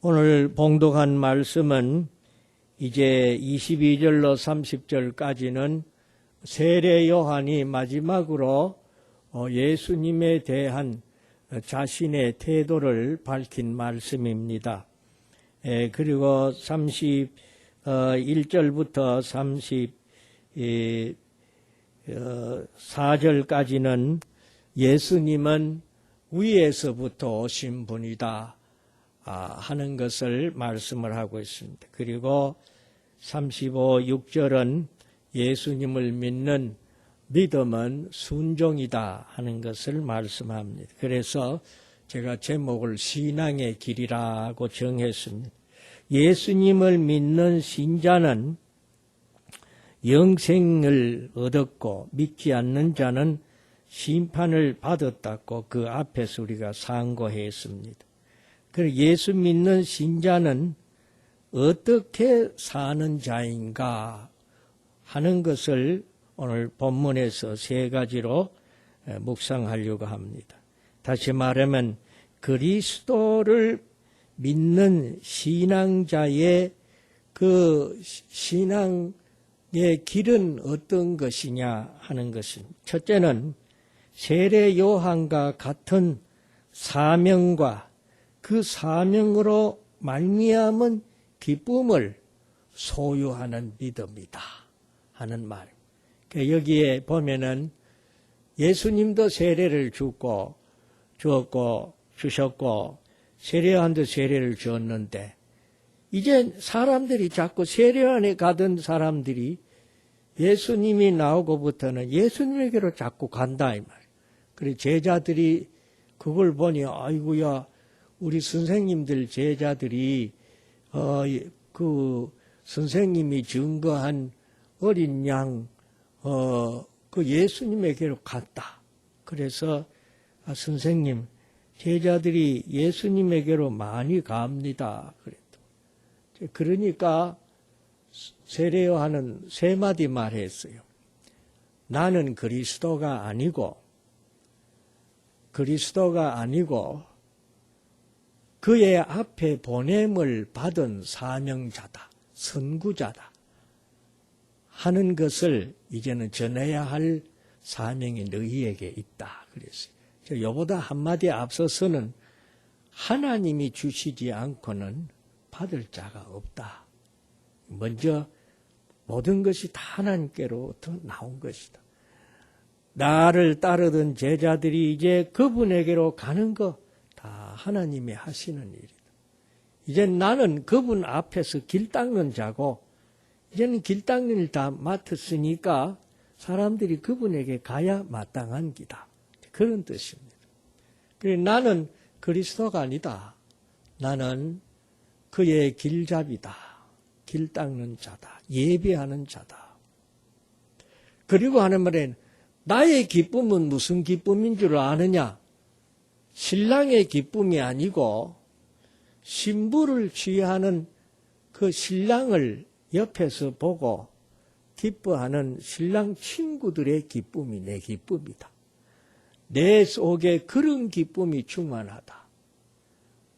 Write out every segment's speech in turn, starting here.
오늘 봉독한 말씀은 이제 22절로 30절까지는 세례 요한이 마지막으로 예수님에 대한 자신의 태도를 밝힌 말씀입니다. 그리고 31절부터 34절까지는 예수님은 위에서부터 오신 분이다 하는 것을 말씀을 하고 있습니다. 그리고 35, 6절은 예수님을 믿는 믿음은 순종이다 하는 것을 말씀합니다. 그래서 제가 제목을 신앙의 길이라고 정했습니다. 예수님을 믿는 신자는 영생을 얻었고 믿지 않는 자는 심판을 받았다고 그 앞에서 우리가 상고했습니다. 그리고 예수 믿는 신자는 어떻게 사는 자인가 하는 것을 오늘 본문에서 세 가지로 묵상하려고 합니다. 다시 말하면 그리스도를 믿는 신앙자의 그 신앙의 길은 어떤 것이냐 하는 것입니다. 첫째는 세례 요한과 같은 사명과 그 사명으로 말미암은 기쁨을 소유하는 믿음이다 하는 말. 여기에 보면은 예수님도 세례를 주셨고 세례요한도 세례를 주었는데 이제 사람들이 자꾸 세례요한에 가던 사람들이 예수님이 나오고부터는 예수님에게로 자꾸 간다 이 말. 그래 제자들이 그걸 보니 아이고야 우리 선생님들 제자들이 그 선생님이 증거한 어린 양 그 예수님에게로 갔다. 그래서 선생님 제자들이 예수님에게로 많이 갑니다. 그랬다. 그러니까 세례 요한은 세 마디 말했어요. 나는 그리스도가 아니고 그의 앞에 보냄을 받은 사명자다, 선구자다 하는 것을 이제는 전해야 할 사명이 너희에게 있다. 그랬어요. 이보다 한마디 앞서서는 하나님이 주시지 않고는 받을 자가 없다. 먼저 모든 것이 다 하나님께로부터 나온 것이다. 나를 따르던 제자들이 이제 그분에게로 가는 거 다 하나님이 하시는 일이다. 이제 나는 그분 앞에서 길 닦는 자고 이제는 길 닦는 일 다 맡았으니까 사람들이 그분에게 가야 마땅한 기다. 그런 뜻입니다. 그래서 나는 그리스도가 아니다. 나는 그의 길잡이다. 길 닦는 자다. 예배하는 자다. 그리고 하는 말에는 나의 기쁨은 무슨 기쁨인 줄 아느냐? 신랑의 기쁨이 아니고 신부를 취하는 그 신랑을 옆에서 보고 기뻐하는 신랑 친구들의 기쁨이 내 기쁨이다. 내 속에 그런 기쁨이 충만하다.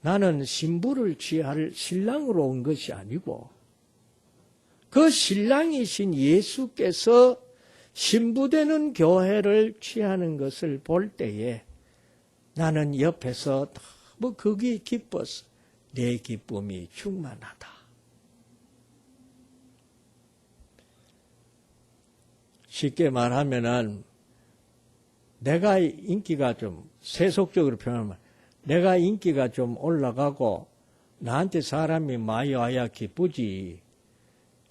나는 신부를 취할 신랑으로 온 것이 아니고 그 신랑이신 예수께서 신부되는 교회를 취하는 것을 볼 때에 나는 옆에서 너무 그게 기뻐서 내 기쁨이 충만하다. 쉽게 말하면은 내가 인기가 좀 세속적으로 표현하면 내가 인기가 좀 올라가고 나한테 사람이 많이 와야 기쁘지.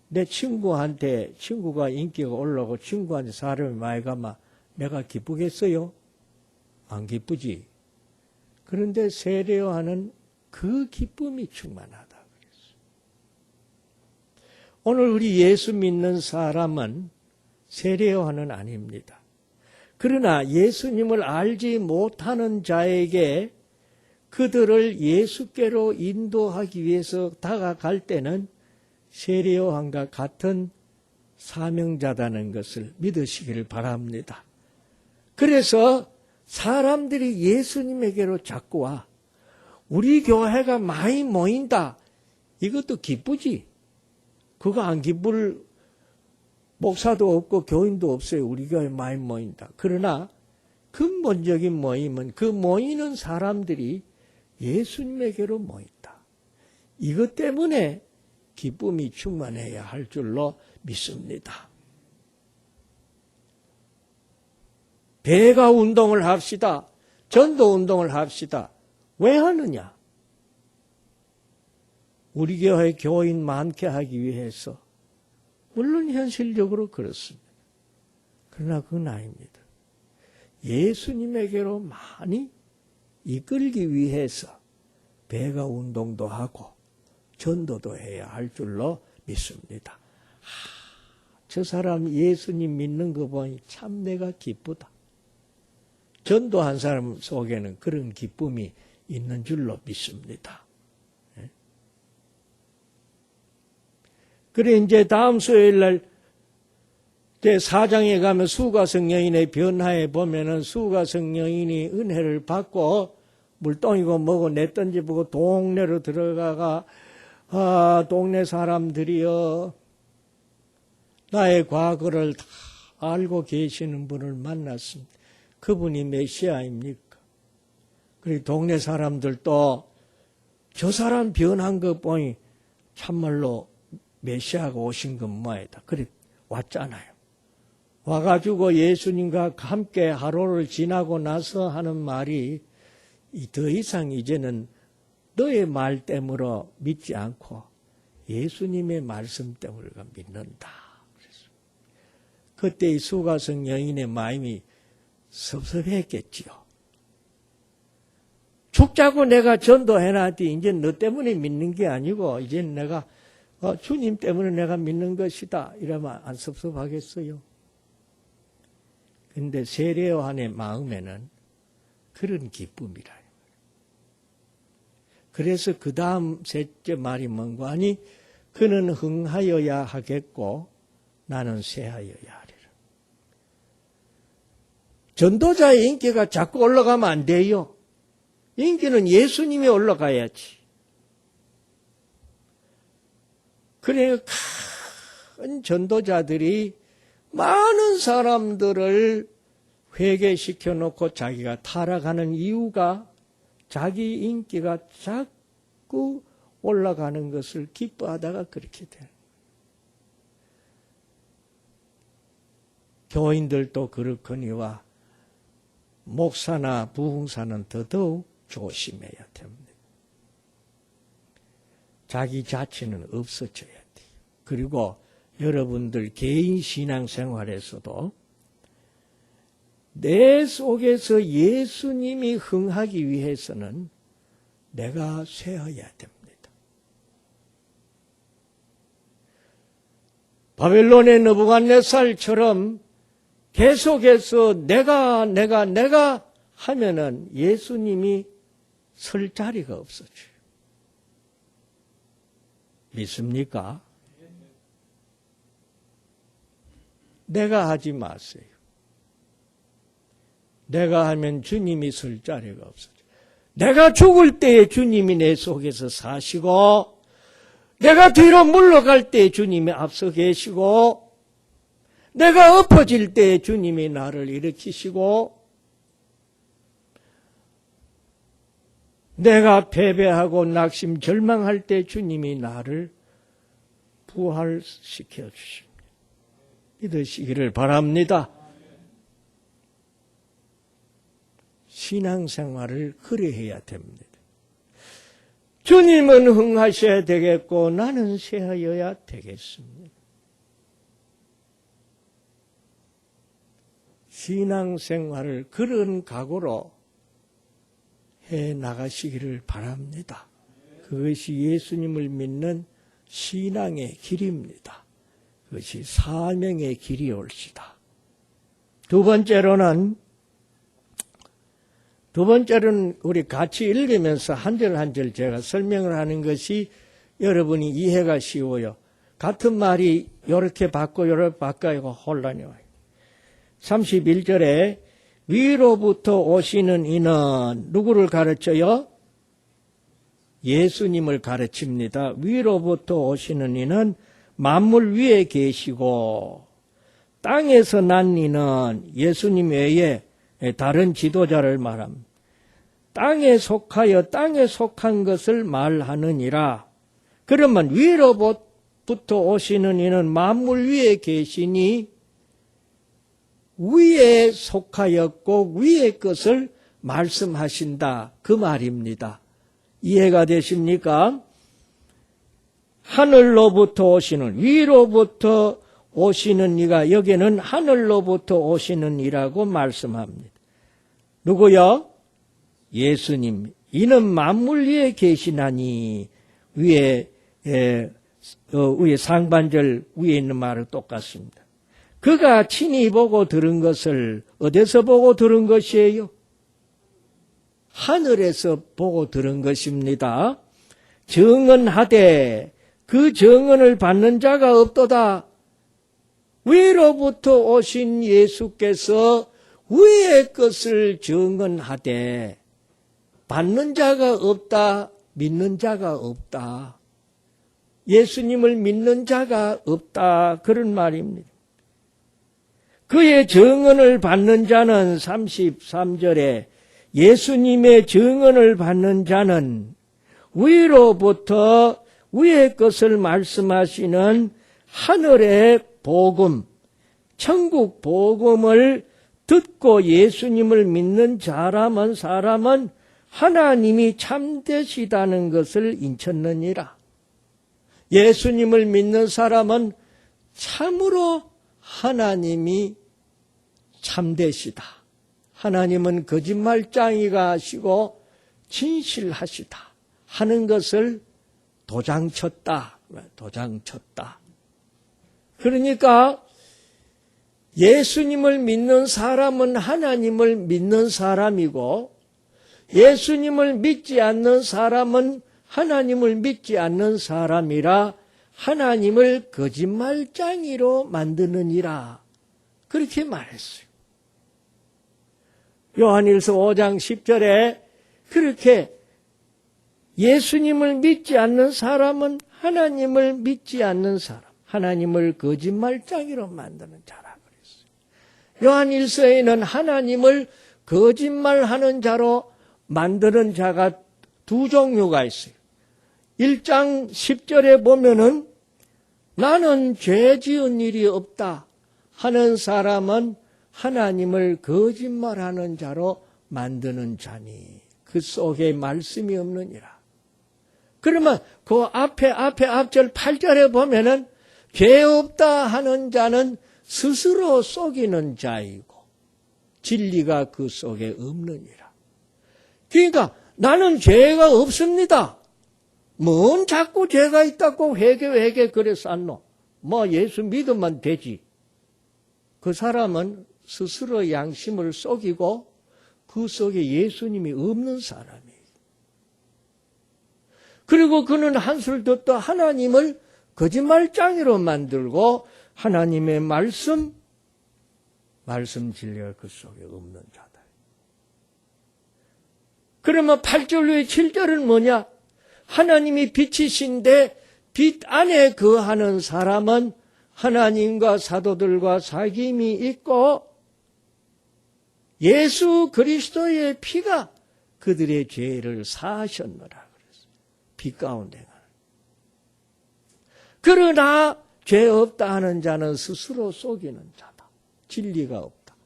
내 친구가 인기가 올라가고 친구한테 사람이 많이 가면 내가 기쁘겠어요? 안 기쁘지. 그런데 세례 요한은 그 기쁨이 충만하다 그랬어요. 오늘 우리 예수 믿는 사람은 세례 요한은 아닙니다. 그러나 예수님을 알지 못하는 자에게 그들을 예수께로 인도하기 위해서 다가갈 때는 세례 요한과 같은 사명자다는 것을 믿으시기를 바랍니다. 그래서 사람들이 예수님에게로 자꾸 와. 우리 교회가 많이 모인다. 이것도 기쁘지. 그거 안 기쁠 목사도 없고 교인도 없어요. 우리 교회 많이 모인다. 그러나 근본적인 모임은 그 모이는 사람들이 예수님에게로 모인다. 이것 때문에 기쁨이 충만해야 할 줄로 믿습니다. 배가 운동을 합시다. 전도 운동을 합시다. 왜 하느냐? 우리 교회 교인 많게 하기 위해서. 물론 현실적으로 그렇습니다. 그러나 그건 아닙니다. 예수님에게로 많이 이끌기 위해서 배가 운동도 하고 전도도 해야 할 줄로 믿습니다. 저 사람 예수님 믿는 거 보니 참 내가 기쁘다. 전도한 사람 속에는 그런 기쁨이 있는 줄로 믿습니다. 그래 이제 다음 수요일 날 제4장에 가면 수가성 여인의 변화에 보면은 수가성 여인이 은혜를 받고 물동이고 뭐고 내던지보고 동네로 들어가가 동네 사람들이여 나의 과거를 다 알고 계시는 분을 만났습니다. 그분이 메시아입니까? 그리고 동네 사람들도 저 사람 변한 거 보니 참말로 메시아가 오신 건 뭐이다. 그래 왔잖아요. 와가지고 예수님과 함께 하루를 지나고 나서 하는 말이 더 이상 이제는 너의 말 때문에 믿지 않고 예수님의 말씀 때문에 믿는다. 그랬어요. 그때 이 수가성 여인의 마음이 섭섭했겠지요. 죽자고 내가 전도해놨더니 이제 너 때문에 믿는 게 아니고 이제 내가 주님 때문에 내가 믿는 것이다. 이러면 안 섭섭하겠어요? 근데 세례 요한의 마음에는 그런 기쁨이라. 그래서 그 다음 셋째 말이 뭔가 하니 그는 흥하여야 하겠고 나는 쇠하여야 하리라. 전도자의 인기가 자꾸 올라가면 안 돼요. 인기는 예수님이 올라가야지. 그래 큰 전도자들이 많은 사람들을 회개시켜 놓고 자기가 타락하는 이유가 자기 인기가 자꾸 올라가는 것을 기뻐하다가 그렇게 돼요. 교인들도 그렇거니와 목사나 부흥사는 더더욱 조심해야 됩니다. 자기 자체는 없어져야 돼요. 그리고 여러분들 개인 신앙생활에서도 내 속에서 예수님이 흥하기 위해서는 내가 쇠어야 됩니다. 바벨론의 느부갓네살처럼 계속해서 내가 하면은 예수님이 설 자리가 없어져요. 믿습니까? 내가 하지 마세요. 내가 하면 주님이 설 자리가 없어져. 내가 죽을 때에 주님이 내 속에서 사시고 내가 뒤로 물러갈 때에 주님이 앞서 계시고 내가 엎어질 때에 주님이 나를 일으키시고 내가 패배하고 낙심 절망할 때 주님이 나를 부활시켜 주십니다. 믿으시기를 바랍니다. 신앙생활을 그래 해야 됩니다. 주님은 흥하셔야 되겠고 나는 쇠하여야 되겠습니다. 신앙생활을 그런 각오로 해 나가시기를 바랍니다. 그것이 예수님을 믿는 신앙의 길입니다. 그것이 사명의 길이올시다. 두 번째로는 우리 같이 읽으면서 한 절 한 절 제가 설명을 하는 것이 여러분이 이해가 쉬워요. 같은 말이 이렇게 바꿔 이렇게 바꿔야 혼란이 와요. 31절에 위로부터 오시는 이는 누구를 가르쳐요? 예수님을 가르칩니다. 위로부터 오시는 이는 만물 위에 계시고 땅에서 난 이는 예수님 외에 다른 지도자를 말합니다. 땅에 속하여 땅에 속한 것을 말하느니라. 그러면 위로부터 오시는 이는 만물 위에 계시니 위에 속하였고 위의 것을 말씀하신다. 그 말입니다. 이해가 되십니까? 하늘로부터 오시는, 위로부터 오시는 이가 여기는 하늘로부터 오시는 이라고 말씀합니다. 누구요? 예수님. 이는 만물 위에 계시나니, 위에 상반절 위에 있는 말은 똑같습니다. 그가 친히 보고 들은 것을 어디서 보고 들은 것이에요? 하늘에서 보고 들은 것입니다. 정언하되 그 정언을 받는 자가 없도다. 위로부터 오신 예수께서 위의 것을 정언하되 받는 자가 없다. 믿는 자가 없다. 예수님을 믿는 자가 없다. 그런 말입니다. 그의 정언을 받는 자는 33절에 예수님의 정언을 받는 자는 위로부터 위의 것을 말씀하시는 하늘의 복음, 천국 복음을 듣고 예수님을 믿는 사람은 하나님이 참되시다는 것을 인쳤느니라. 예수님을 믿는 사람은 참으로 하나님이 참되시다. 하나님은 거짓말쟁이가 하시고 진실하시다 하는 것을 도장쳤다. 그러니까 예수님을 믿는 사람은 하나님을 믿는 사람이고 예수님을 믿지 않는 사람은 하나님을 믿지 않는 사람이라 하나님을 거짓말쟁이로 만드느니라. 그렇게 말했어요. 요한일서 5장 10절에 그렇게 예수님을 믿지 않는 사람은 하나님을 믿지 않는 사람, 하나님을 거짓말쟁이로 만드는 자라 그랬어요. 요한일서에는 하나님을 거짓말하는 자로 만드는 자가 두 종류가 있어요. 1장 10절에 보면은 나는 죄 지은 일이 없다 하는 사람은 하나님을 거짓말하는 자로 만드는 자니 그 속에 말씀이 없느니라. 그러면 그 앞절 8절에 보면은 죄 없다 하는 자는 스스로 속이는 자이고 진리가 그 속에 없느니라. 그러니까 나는 죄가 없습니다. 뭔 자꾸 죄가 있다고 회개 그래서 안노. 뭐 예수 믿으면 되지. 그 사람은 스스로 양심을 속이고 그 속에 예수님이 없는 사람이에요. 그리고 그는 한술 더 하나님을 거짓말쟁이로 만들고 하나님의 말씀 진리가 그 속에 없는 자다. 그러면 8절 후에 7절은 뭐냐? 하나님이 빛이신데 빛 안에 거하는 사람은 하나님과 사도들과 사귐이 있고 예수 그리스도의 피가 그들의 죄를 사하셨노라 그랬어요. 빛 가운데 가는. 그러나 죄 없다 하는 자는 스스로 속이는 자다. 진리가 없다.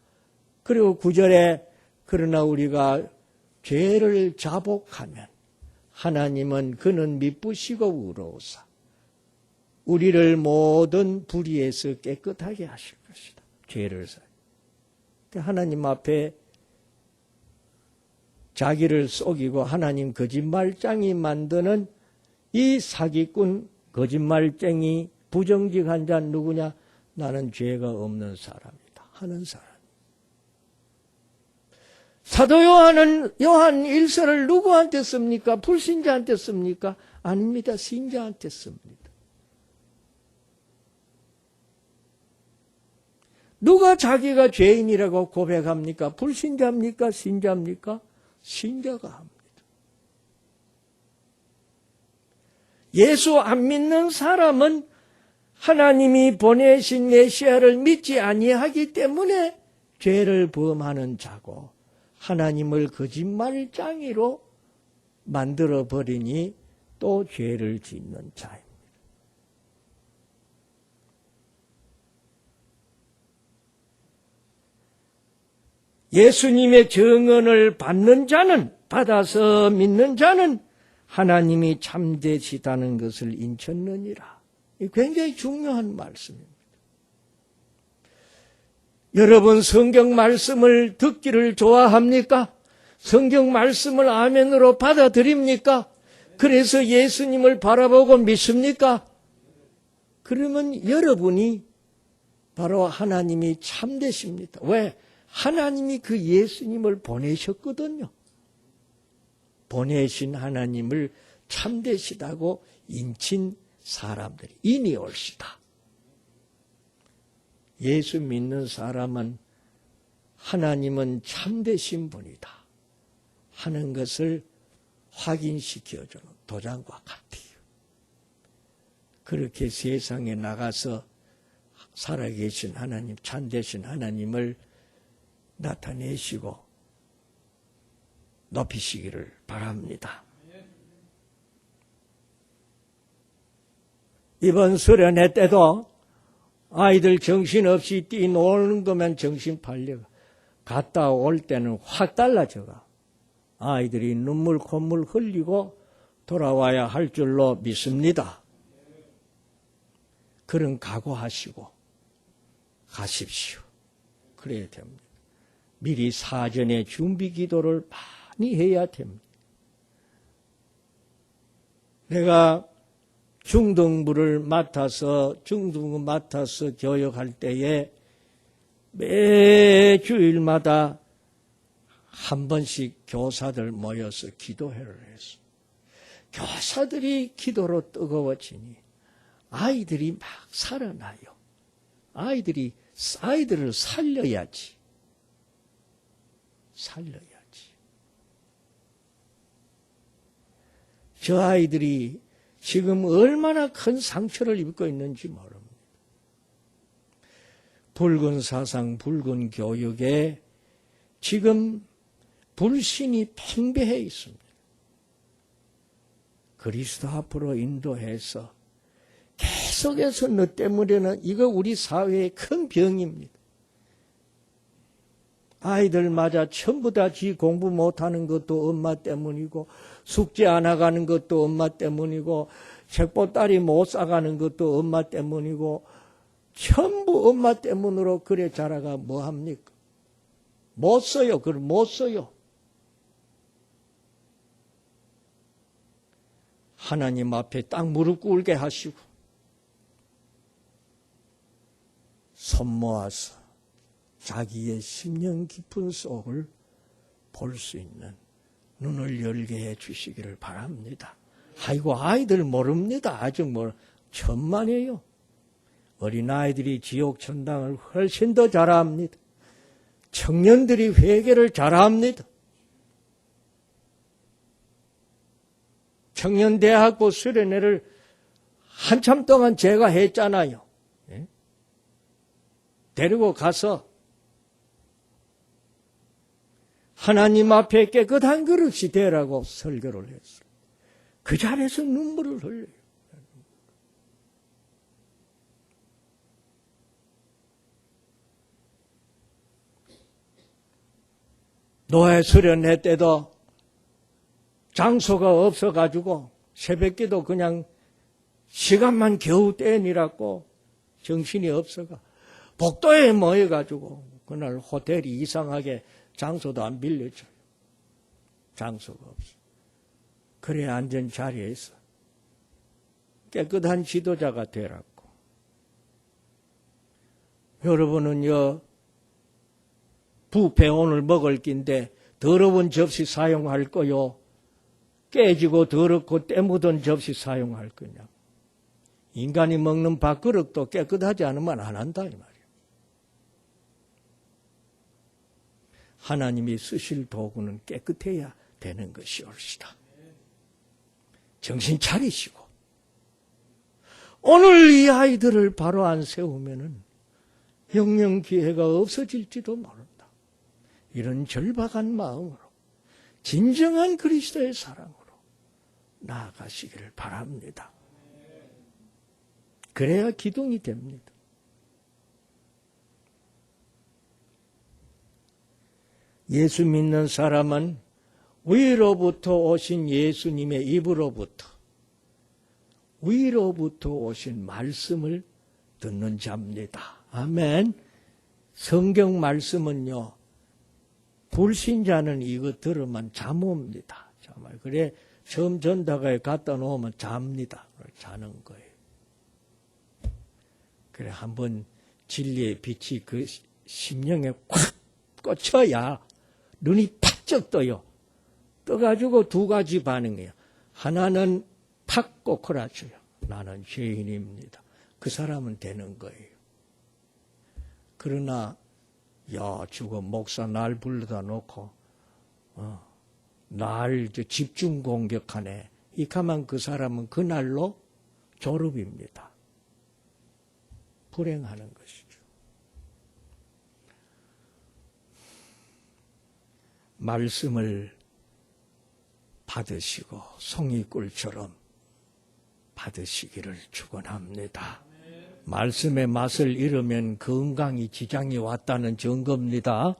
그리고 9절에 그러나 우리가 죄를 자복하면 하나님은 그는 미쁘시고 의로우사 우리를 모든 불의에서 깨끗하게 하실 것이다. 죄를 사해. 하나님 앞에 자기를 속이고 하나님 거짓말쟁이 만드는 이 사기꾼 거짓말쟁이 부정직한 자 누구냐? 나는 죄가 없는 사람이다 하는 사람. 사도 요한 일서를 누구한테 씁니까? 불신자한테 씁니까? 아닙니다. 신자한테 씁니다. 누가 자기가 죄인이라고 고백합니까? 불신자입니까? 신자입니까? 신자가 합니다. 예수 안 믿는 사람은 하나님이 보내신 메시아를 믿지 아니하기 때문에 죄를 범하는 자고 하나님을 거짓말장이로 만들어 버리니 또 죄를 짓는 자입니다. 예수님의 정언을 받는 자는, 받아서 믿는 자는 하나님이 참되시다는 것을 인쳤느니라. 굉장히 중요한 말씀입니다. 여러분 성경 말씀을 듣기를 좋아합니까? 성경 말씀을 아멘으로 받아들입니까? 그래서 예수님을 바라보고 믿습니까? 그러면 여러분이 바로 하나님이 참되십니다. 왜? 하나님이 그 예수님을 보내셨거든요. 보내신 하나님을 참되시다고 인친 사람들이 인이 옳시다. 예수 믿는 사람은 하나님은 참되신 분이다 하는 것을 확인시켜주는 도장과 같아요. 그렇게 세상에 나가서 살아계신 하나님, 참되신 하나님을 나타내시고 높이시기를 바랍니다. 이번 수련회 때도 아이들 정신없이 뛰노는 거면 정신 팔려가. 갔다 올 때는 확 달라져가. 아이들이 눈물 콧물 흘리고 돌아와야 할 줄로 믿습니다. 그런 각오하시고 가십시오. 그래야 됩니다. 미리 사전에 준비 기도를 많이 해야 됩니다. 내가 중등부를 맡아서 교육할 때에 매 주일마다 한 번씩 교사들 모여서 기도회를 했어. 교사들이 기도로 뜨거워지니 아이들이 막 살아나요. 아이들을 살려야지. 저 아이들이 지금 얼마나 큰 상처를 입고 있는지 모릅니다. 붉은 사상, 붉은 교육에 지금 불신이 팽배해 있습니다. 그리스도 앞으로 인도해서 계속해서 너 때문에는 이거 우리 사회의 큰 병입니다. 아이들마저 전부 다 지 공부 못하는 것도 엄마 때문이고 숙제 안 나가는 것도 엄마 때문이고 책보따리 못 사가는 것도 엄마 때문이고 전부 엄마 때문으로 그래 자라가 뭐합니까? 못 써요. 그걸 못 써요. 하나님 앞에 딱 무릎 꿇게 하시고 손 모아서 자기의 심령 깊은 속을 볼 수 있는 눈을 열게 해 주시기를 바랍니다. 아이고 아이들 모릅니다. 아직 천만에요. 어린아이들이 지옥 천당을 훨씬 더 잘합니다. 청년들이 회개를 잘합니다. 청년대학부 수련회를 한참 동안 제가 했잖아요. 예? 데리고 가서 하나님 앞에 깨끗한 그릇이 되라고 설교를 했어요. 그 자리에서 눈물을 흘려요. 노예 수련회 때도 장소가 없어가지고 새벽기도 그냥 시간만 겨우 떼니라고 정신이 없어가 복도에 모여가지고 그날 호텔이 이상하게 장소도 안 빌려줘요. 장소가 없어. 그래 앉은 자리에서 깨끗한 지도자가 되라고. 여러분은요 뷔페 오늘 먹을 낀데 더러운 접시 사용할 거요? 깨지고 더럽고 때 묻은 접시 사용할 거냐? 인간이 먹는 밥그릇도 깨끗하지 않으면 안 한다 이 말이에요. 하나님이 쓰실 도구는 깨끗해야 되는 것이 옳시다. 정신 차리시고 오늘 이 아이들을 바로 안 세우면은 영영 기회가 없어질지도 모른다. 이런 절박한 마음으로 진정한 그리스도의 사랑으로 나아가시기를 바랍니다. 그래야 기둥이 됩니다. 예수 믿는 사람은 위로부터 오신 예수님의 입으로부터 위로부터 오신 말씀을 듣는 자입니다. 아멘. 성경 말씀은요, 불신자는 이거 들으면 잠 옵니다. 정말. 그래, 처음 전다가에 갖다 놓으면 잡니다. 자는 거예요. 그래, 한번 진리의 빛이 그 심령에 콱 꽂혀야 눈이 팍쩍 떠요. 떠가지고 두 가지 반응이에요. 하나는 팍 꼬꾸라져요. 나는 죄인입니다. 그 사람은 되는 거예요. 그러나 야, 저거 목사 날 불러다 놓고 날 집중 공격하네. 이카만 그 사람은 그날로 졸업입니다. 불행하는 것이죠. 말씀을 받으시고 송이꿀처럼 받으시기를 축원합니다. 말씀의 맛을 잃으면 건강이 지장이 왔다는 증거입니다.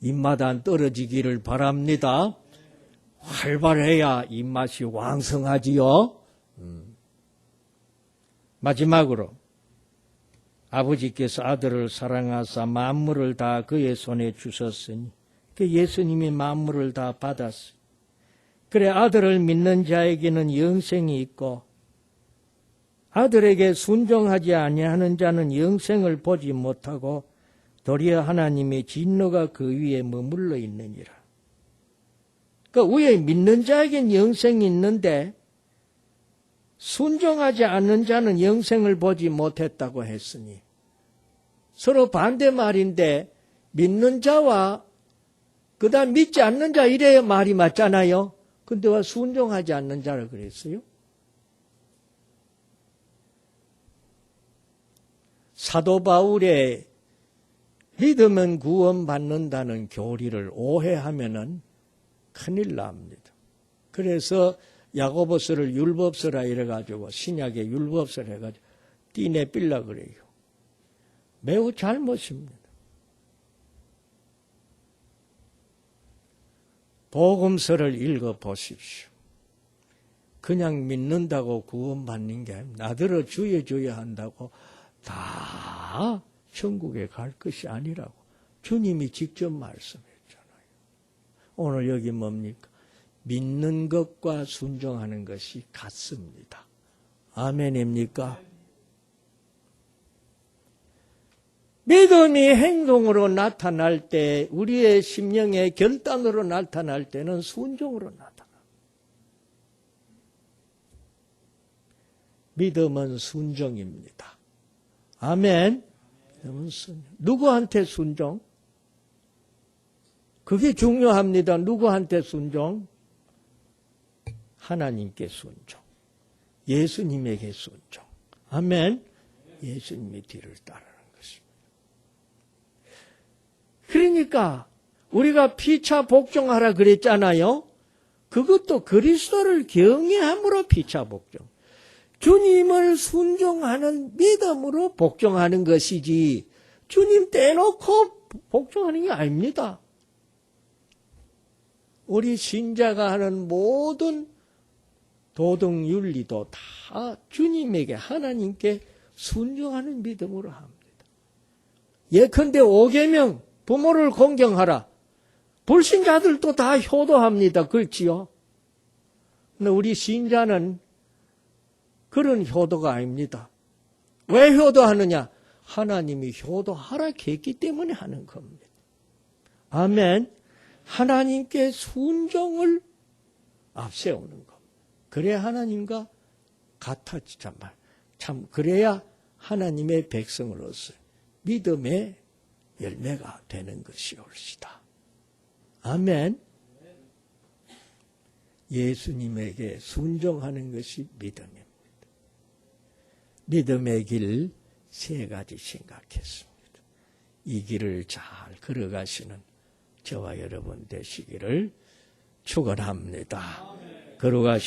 입맛 떨어지기를 바랍니다. 활발해야 입맛이 왕성하지요. 마지막으로 아버지께서 아들을 사랑하사 만물을 다 그의 손에 주셨으니 그 예수님이 만물을 다 받았어요. 그래 아들을 믿는 자에게는 영생이 있고 아들에게 순종하지 아니하는 자는 영생을 보지 못하고 도리어 하나님의 진노가 그 위에 머물러 있느니라. 그 위에 믿는 자에겐 영생이 있는데 순종하지 않는 자는 영생을 보지 못했다고 했으니 서로 반대 말인데 믿는 자와 그다음 믿지 않는 자 이래야 말이 맞잖아요. 근데 왜 순종하지 않는 자를 그랬어요? 사도 바울의 믿으면 구원받는다는 교리를 오해하면은 큰일 납니다. 그래서 야고보서를 율법서라 이래가지고 신약의 율법서라 해가지고 띠내빌라 그래요. 매우 잘못입니다. 복음서를 읽어보십시오. 그냥 믿는다고 구원받는 게 아닙니다. 나더러 주여 주여 한다고 다 천국에 갈 것이 아니라고 주님이 직접 말씀했잖아요. 오늘 여기 뭡니까? 믿는 것과 순종하는 것이 같습니다. 아멘입니까? 믿음이 행동으로 나타날 때, 우리의 심령의 결단으로 나타날 때는 순종으로 나타납니다. 믿음은 순종입니다. 아멘. 믿음은 순종. 누구한테 순종? 그게 중요합니다. 누구한테 순종? 하나님께 순종. 예수님에게 순종. 아멘. 예수님의 뒤를 따르는 것입니다. 그러니까 우리가 피차 복종하라 그랬잖아요. 그것도 그리스도를 경외함으로 피차 복종. 주님을 순종하는 믿음으로 복종하는 것이지 주님 떼놓고 복종하는 게 아닙니다. 우리 신자가 하는 모든 도덕윤리도 다 주님에게 하나님께 순종하는 믿음으로 합니다. 예컨대 5계명 부모를 공경하라. 불신자들도 다 효도합니다. 그렇지요? 근데 우리 신자는 그런 효도가 아닙니다. 왜 효도하느냐? 하나님이 효도하라 했기 때문에 하는 겁니다. 아멘. 하나님께 순종을 앞세우는 겁니다. 그래야 하나님과 같아지 참 그래야 하나님의 백성으로서 믿음의 열매가 되는 것이올시다. 아멘. 예수님에게 순종하는 것이 믿음입니다. 믿음의 길 세 가지 생각했습니다. 이 길을 잘 걸어가시는 저와 여러분 되시기를 축원합니다. 걸어가시는